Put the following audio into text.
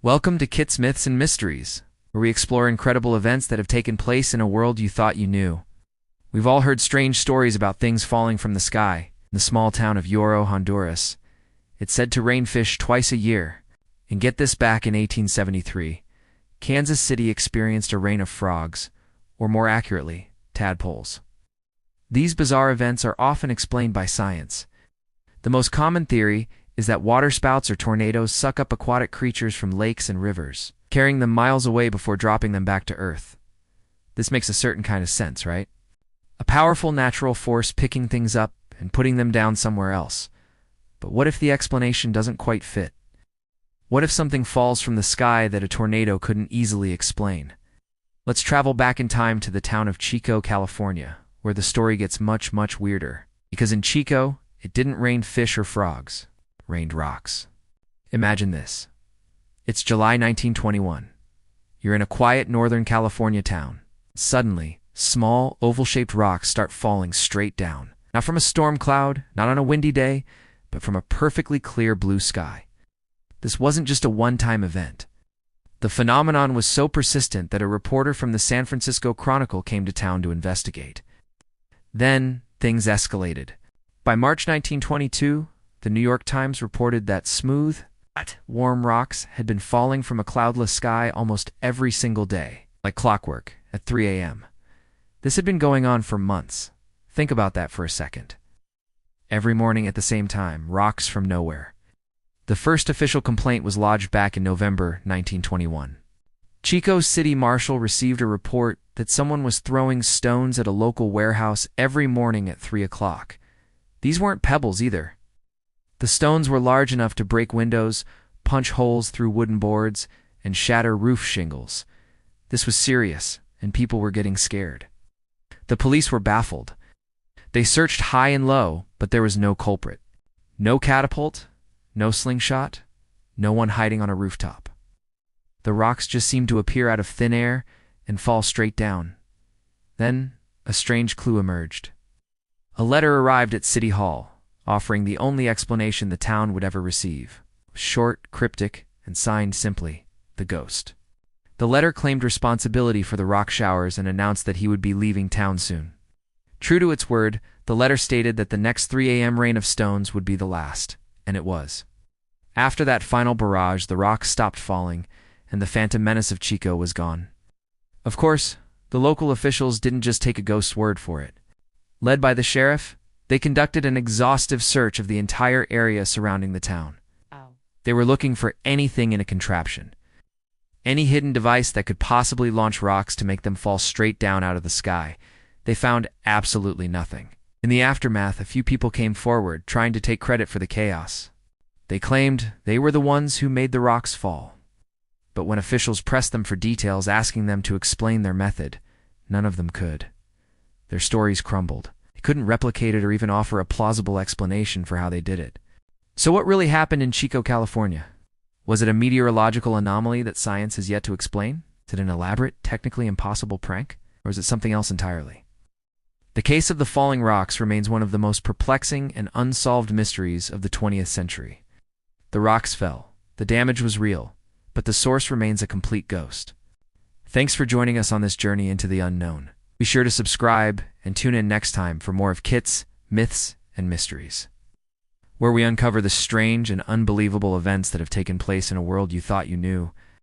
Welcome to Kit's Myths and Mysteries, where we explore incredible events that have taken place in a world you thought you knew. We've all heard strange stories about things falling from the sky. In the small town of Lloro, Honduras, it's said to rain fish twice a year. And get this, back in 1873, Kansas City experienced a rain of frogs, or more accurately, tadpoles. These bizarre events are often explained by science. The most common theory is that waterspouts or tornadoes suck up aquatic creatures from lakes and rivers, carrying them miles away before dropping them back to Earth. This makes a certain kind of sense, right? A powerful natural force picking things up and putting them down somewhere else. But what if the explanation doesn't quite fit? What if something falls from the sky that a tornado couldn't easily explain? Let's travel back in time to the town of Chico, California, where the story gets much, much weirder. Because in Chico, it didn't rain fish or frogs. It rained rocks. Imagine this. It's July 1921. You're in a quiet Northern California town. Suddenly, small, oval-shaped rocks start falling straight down. Not from a storm cloud, not on a windy day, but from a perfectly clear blue sky. This wasn't just a one-time event. The phenomenon was so persistent that a reporter from the San Francisco Chronicle came to town to investigate. Then, things escalated. By March 1922, the New York Times reported that smooth, warm rocks had been falling from a cloudless sky almost every single day, like clockwork, at 3 a.m. This had been going on for months. Think about that for a second. Every morning at the same time, rocks from nowhere. The first official complaint was lodged back in November 1921. Chico's city marshal received a report that someone was throwing stones at a local warehouse every morning at 3 o'clock. These weren't pebbles either. The stones were large enough to break windows, punch holes through wooden boards, and shatter roof shingles. This was serious, and people were getting scared. The police were baffled. They searched high and low, but there was no culprit. No catapult, no slingshot, no one hiding on a rooftop. The rocks just seemed to appear out of thin air and fall straight down. Then, a strange clue emerged. A letter arrived at City Hall, offering the only explanation the town would ever receive. Short, cryptic, and signed simply, The Ghost. The letter claimed responsibility for the rock showers and announced that he would be leaving town soon. True to its word, the letter stated that the next 3 a.m. rain of stones would be the last, and it was. After that final barrage, the rocks stopped falling, and the phantom menace of Chico was gone. Of course, the local officials didn't just take a ghost's word for it. Led by the sheriff, they conducted an exhaustive search of the entire area surrounding the town. They were looking for anything in a contraption. Any hidden device that could possibly launch rocks to make them fall straight down out of the sky. They found absolutely nothing. In the aftermath, a few people came forward, trying to take credit for the chaos. They claimed they were the ones who made the rocks fall. But when officials pressed them for details, asking them to explain their method, none of them could. Their stories crumbled. They couldn't replicate it or even offer a plausible explanation for how they did it. So what really happened in Chico, California? Was it a meteorological anomaly that science has yet to explain? Is it an elaborate, technically impossible prank? Or is it something else entirely? The case of the falling rocks remains one of the most perplexing and unsolved mysteries of the 20th century. The rocks fell. The damage was real, but the source remains a complete ghost. Thanks for joining us on this journey into the unknown. Be sure to subscribe and tune in next time for more of Kit's Myths and Mysteries, where we uncover the strange and unbelievable events that have taken place in a world you thought you knew.